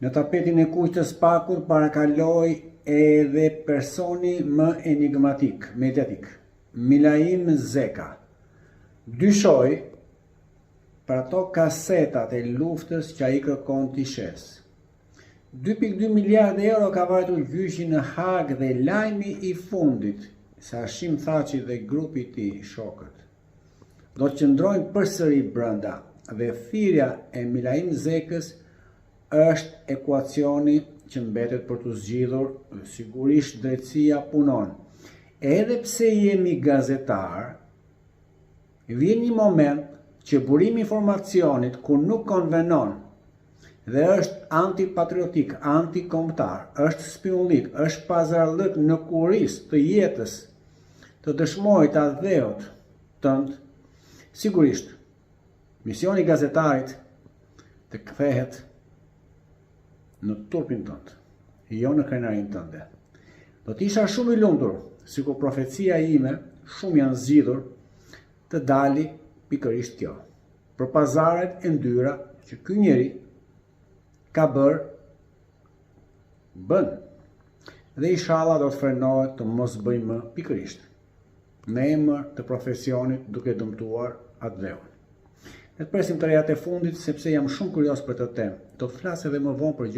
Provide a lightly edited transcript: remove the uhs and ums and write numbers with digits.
Në tapetin e kuqtës pakur parakaloi edhe personi më enigmatik, mediatik, Milaim Zeka. Dyshoi për ato kasetat e luftës që ai kërkon t'i shes. 2.2 miliardë euro ka vajtur gjyqi në Hag dhe lajmi i fundit, se Hashim Thaçi dhe grupi i tij, shokët, do të qëndrojnë përsëri brenda dhe thirrja e Milaim Zekës është ekuacioni që mbetet për të zgjidhur, sigurisht drejtësia punon. Edhe pse jemi gazetar, vjen një moment që burimi i informacionit kur nuk konvenon dhe është antipatriotik, antikombëtar, është spionlik, është pazarllëk në kurisë të jetës të dëshmojë të dheut tënd, sigurisht misioni i gazetarit të kthehet në turpin tënd, jo në krenarin tënde. Do t'isha shumë i lumtur, sikur profecia ime, shumë janë zgjidhur, të dali pikërisht kjo. Për pazaret e ndyra që ky njeri ka bën. Dhe inshallah do të frenohet të mos bëj më pikërisht në emër të profesionit duke dëmtuar atë dheun. Ne të presim të rejat e fundit sepse jam shumë kurioz për të temë. Do të flas edhe më vonë për gjëra